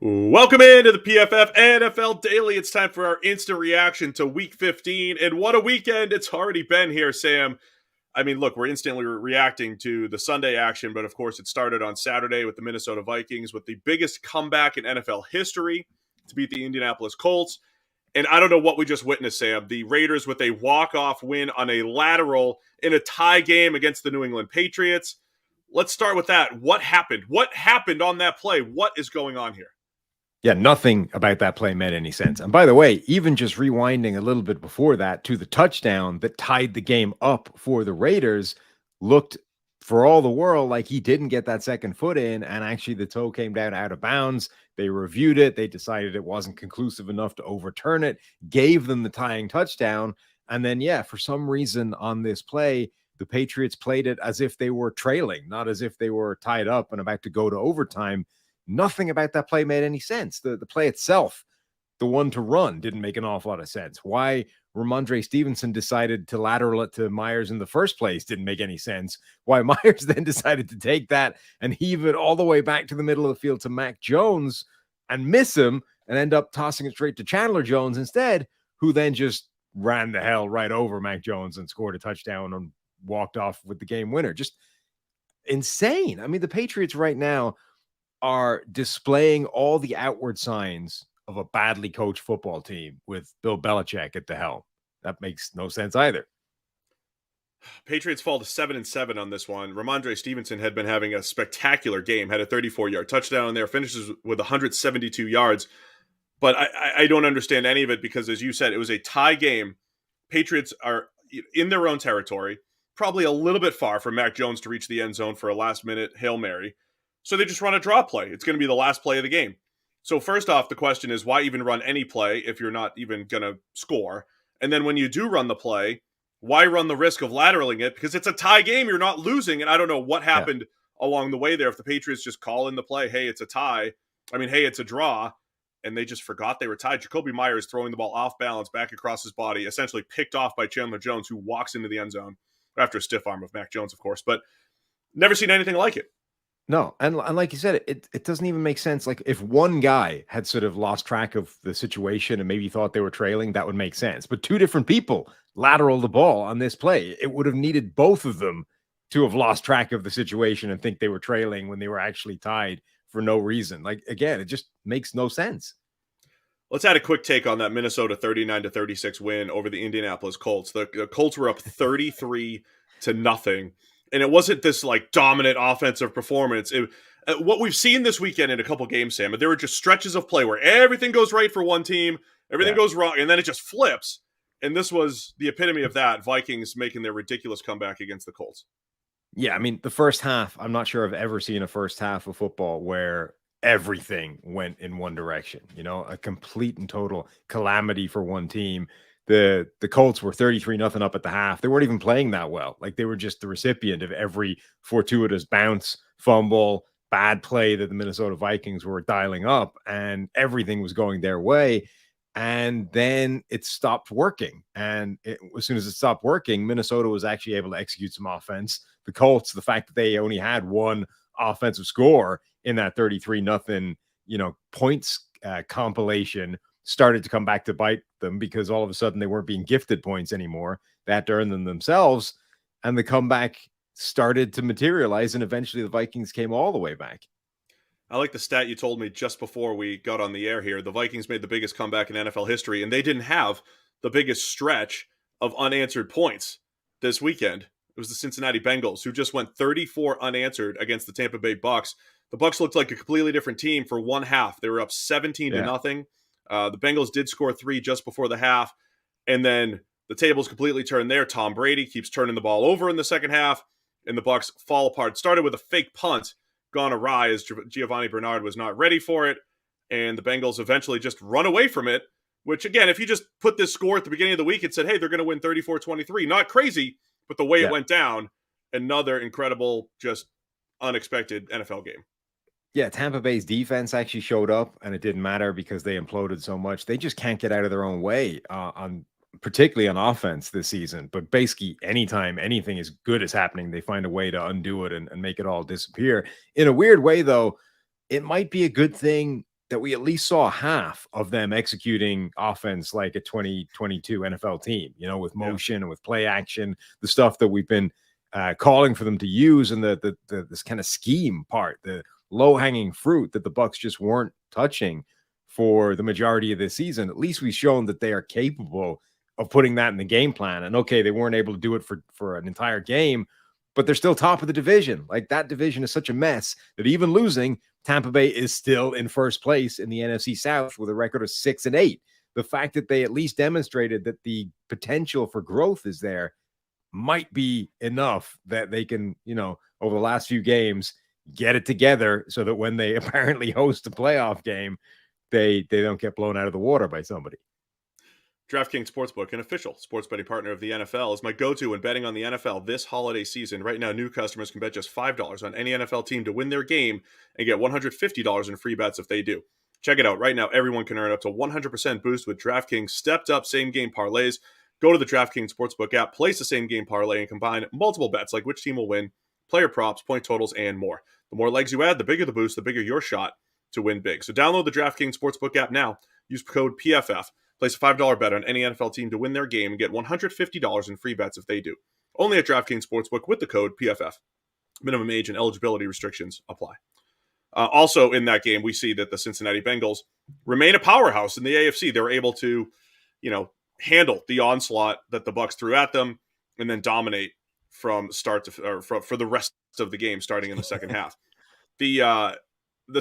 Welcome into the PFF NFL Daily. It's time for our instant reaction to Week 15. And what a weekend it's already been here, Sam. I mean, look, we're instantly reacting to the Sunday action, but of course, it started on Saturday with the Minnesota Vikings with the biggest comeback in NFL history to beat the Indianapolis Colts. And I don't know what we just witnessed, Sam. The Raiders with a walk-off win on a lateral in a tie game against the New England Patriots. Let's start with that. What happened? What happened on that play? What is going on here? Yeah, nothing about that play made any sense. And by the way, even just rewinding a little bit before that to the touchdown that tied the game up for the Raiders looked for all the world like he didn't get that second foot in. And actually, the toe came down out of bounds. They reviewed it. They decided it wasn't conclusive enough to overturn it, gave them the tying touchdown. And then, yeah, for some reason on this play, the Patriots played it as if they were trailing, not as if they were tied up and about to go to overtime. Nothing about that play made any sense. The play itself, the one to run, didn't make an awful lot of sense. Why Ramondre Stevenson decided to lateral it to Myers in the first place didn't make any sense. Why Myers then decided to take that and heave it all the way back to the middle of the field to Mac Jones and miss him and end up tossing it straight to Chandler Jones instead, who then just ran the hell right over Mac Jones and scored a touchdown and walked off with the game winner. Just insane. I mean, the Patriots right now are displaying all the outward signs of a badly coached football team with Bill Belichick at the helm. That makes no sense either. Patriots fall to 7-7 on this one. Ramondre Stevenson had been having a spectacular game, had a 34-yard touchdown there, finishes with 172 yards. But I don't understand any of it because, as you said, it was a tie game. Patriots are in their own territory, probably a little bit far from Mac Jones to reach the end zone for a last-minute Hail Mary. So they just run a draw play. It's going to be the last play of the game. So first off, the question is, why even run any play if you're not even going to score? And then when you do run the play, why run the risk of lateraling it? Because it's a tie game. You're not losing. And I don't know what happened along the way there. If the Patriots just call in the play, hey, it's a tie. Hey, it's a draw. And they just forgot they were tied. Jacoby Myers throwing the ball off balance back across his body, essentially picked off by Chandler Jones, who walks into the end zone after a stiff arm of Mac Jones, of course. But never seen anything like it. No, and like you said, it doesn't even make sense. Like if one guy had sort of lost track of the situation and maybe thought they were trailing, that would make sense. But two different people lateral the ball on this play. It would have needed both of them to have lost track of the situation and think they were trailing when they were actually tied for no reason. Like, again, it just makes no sense. Let's add a quick take on that Minnesota 39-36 win over the Indianapolis Colts. The Colts were up 33-0. And it wasn't this like dominant offensive performance. What we've seen this weekend in a couple games, Sam, there were just stretches of play where everything goes right for one team, everything goes wrong, and then it just flips. And this was the epitome of that. Vikings making their ridiculous comeback against the Colts. Yeah, I mean, the first half, I'm not sure I've ever seen a first half of football where everything went in one direction, a complete and total calamity for one team. The Colts were 33-0 up at the half. They weren't even playing that well. Like they were just the recipient of every fortuitous bounce, fumble, bad play that the Minnesota Vikings were dialing up, and everything was going their way. And then it stopped working. And as soon as it stopped working, Minnesota was actually able to execute some offense. The Colts, the fact that they only had one offensive score in that 33-0, points compilation started to come back to bite them because all of a sudden they weren't being gifted points anymore. They had to earn them themselves. And the comeback started to materialize. And eventually the Vikings came all the way back. I like the stat you told me just before we got on the air here. The Vikings made the biggest comeback in NFL history, and they didn't have the biggest stretch of unanswered points this weekend. It was the Cincinnati Bengals, who just went 34 unanswered against the Tampa Bay Bucks. The Bucks looked like a completely different team for one half. They were up 17-0. The Bengals did score 3 just before the half, and then the tables completely turned there. Tom Brady keeps turning the ball over in the second half, and the Bucks fall apart. Started with a fake punt gone awry as Giovanni Bernard was not ready for it, and the Bengals eventually just run away from it, which, again, if you just put this score at the beginning of the week and said, hey, they're going to win 34-23, not crazy, but the way it went down, another incredible, just unexpected NFL game. Yeah, Tampa Bay's defense actually showed up, and it didn't matter because they imploded so much. They just can't get out of their own way, particularly on offense this season. But basically, anytime anything as good is happening, they find a way to undo it and make it all disappear. In a weird way, though, it might be a good thing that we at least saw half of them executing offense like a 2022 NFL team, with Yeah. motion and with play action, the stuff that we've been calling for them to use, and the this kind of scheme part, the low hanging fruit that the Bucs just weren't touching for the majority of this season. At least we've shown that they are capable of putting that in the game plan. And okay, they weren't able to do it for an entire game, but they're still top of the division. Like, that division is such a mess that even losing, Tampa Bay is still in first place in the NFC South with a record of 6-8. The fact that they at least demonstrated that the potential for growth is there might be enough that they can, over the last few games, get it together so that when they apparently host a playoff game, they don't get blown out of the water by somebody. DraftKings Sportsbook, an official sports betting partner of the NFL, is my go-to when betting on the NFL this holiday season. Right now, new customers can bet just $5 on any NFL team to win their game and get $150 in free bets if they do. Check it out. Right now, everyone can earn up to 100% boost with DraftKings stepped-up same-game parlays. Go to the DraftKings Sportsbook app, place a same-game parlay, and combine multiple bets like which team will win, player props, point totals, and more. The more legs you add, the bigger the boost, the bigger your shot to win big. So download the DraftKings Sportsbook app now. Use code PFF. Place a $5 bet on any NFL team to win their game and get $150 in free bets if they do. Only at DraftKings Sportsbook with the code PFF. Minimum age and eligibility restrictions apply. Also in that game, we see that the Cincinnati Bengals remain a powerhouse in the AFC. They were able to, handle the onslaught that the Bucs threw at them and then dominate from start to or for the rest of the game, starting in the second half. The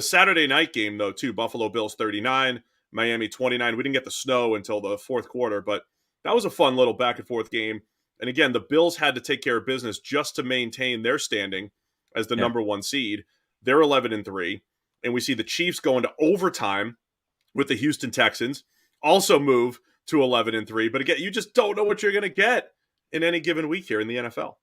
Saturday night game, though, too, Buffalo Bills 39, Miami 29. We didn't get the snow until the fourth quarter, but that was a fun little back and forth game. And again, the Bills had to take care of business just to maintain their standing as the number one seed. They're 11-3. And we see the Chiefs go into overtime with the Houston Texans, also move to 11-3. But again, you just don't know what you're going to get in any given week here in the NFL.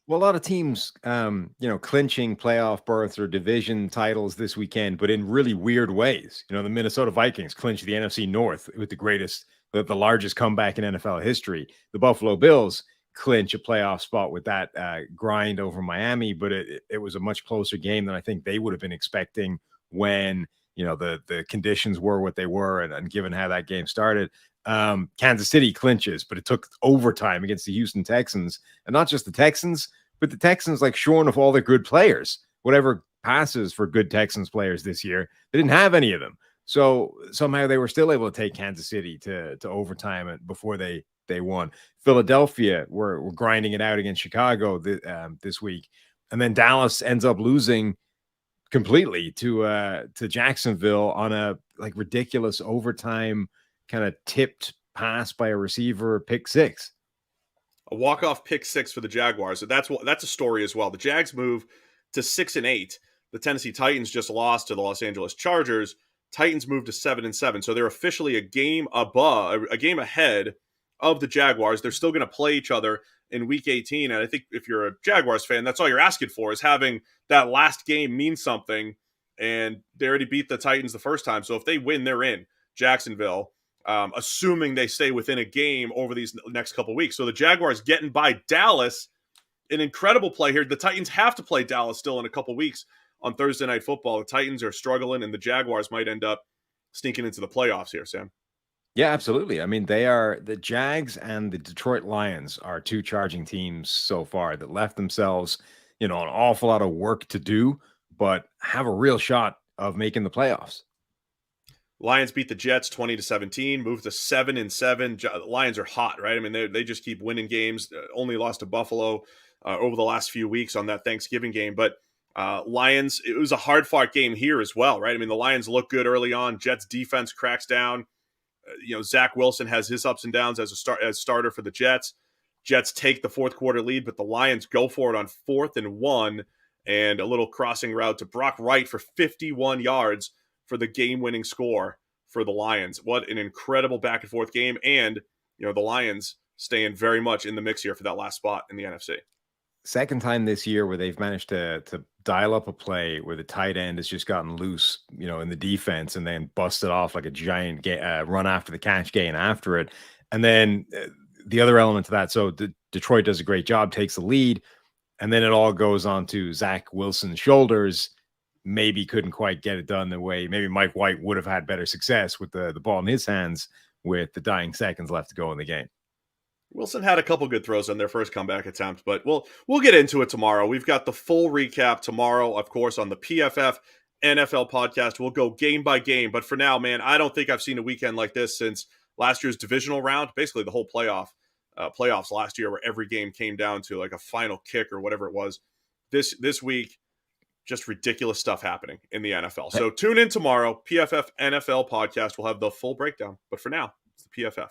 Well, a lot of teams, clinching playoff berths or division titles this weekend, but in really weird ways. The Minnesota Vikings clinched the NFC North with the largest comeback in NFL history. The Buffalo Bills clinch a playoff spot with that grind over Miami, but it was a much closer game than I think they would have been expecting when, the conditions were what they were and given how that game started. Kansas City clinches, but it took overtime against the Houston Texans, and not just the Texans, but the Texans, like, shorn of all their good players. Whatever passes for good Texans players this year, they didn't have any of them. So somehow they were still able to take Kansas City to overtime and before they won. Philadelphia were grinding it out against Chicago this week, and then Dallas ends up losing completely to Jacksonville on a ridiculous overtime kind of tipped pass by a receiver, pick six. A walk-off pick six for the Jaguars. So that's a story as well. The Jags move to 6-8. The Tennessee Titans just lost to the Los Angeles Chargers. Titans moved to 7-7. So they're officially a game ahead of the Jaguars. They're still going to play each other in Week 18. And I think if you're a Jaguars fan, that's all you're asking for, is having that last game mean something. And they already beat the Titans the first time. So if they win, they're in Jacksonville. Assuming they stay within a game over these next couple of weeks. So the Jaguars getting by Dallas, an incredible play here. The Titans have to play Dallas still in a couple of weeks on Thursday Night Football. The Titans are struggling, and the Jaguars might end up sneaking into the playoffs here, Sam. Yeah, absolutely. I mean, the Jags and the Detroit Lions are two charging teams so far that left themselves, an awful lot of work to do, but have a real shot of making the playoffs. Lions beat the Jets 20-17, moved to 7-7. Lions are hot, right? I mean, they just keep winning games. Only lost to Buffalo over the last few weeks on that Thanksgiving game. But Lions, it was a hard-fought game here as well, right? I mean, the Lions look good early on. Jets defense cracks down. Zach Wilson has his ups and downs as starter for the Jets. Jets take the fourth quarter lead, but the Lions go for it on 4th and 1, and a little crossing route to Brock Wright for 51 yards for the game-winning score for the Lions. What an incredible back-and-forth game, and the Lions staying very much in the mix here for that last spot in the NFC. Second time this year where they've managed to dial up a play where the tight end has just gotten loose, in the defense, and then busted off like a giant run after the catch gain after it. And then the other element to that, so Detroit does a great job, takes the lead, and then it all goes on to Zach Wilson's shoulders. maybe couldn't quite get it done the way maybe Mike White would have had better success with the ball in his hands with the dying seconds left to go in the game. Wilson had a couple good throws on their first comeback attempt, but we'll get into it tomorrow. We've got the full recap tomorrow, of course, on the PFF NFL podcast. We'll go game by game, but for now, man, I don't think I've seen a weekend like this since last year's divisional round, basically the whole playoffs last year, where every game came down to like a final kick or whatever it was. This week, just ridiculous stuff happening in the NFL. So tune in tomorrow, PFF NFL podcast. We'll have the full breakdown. But for now, it's the PFF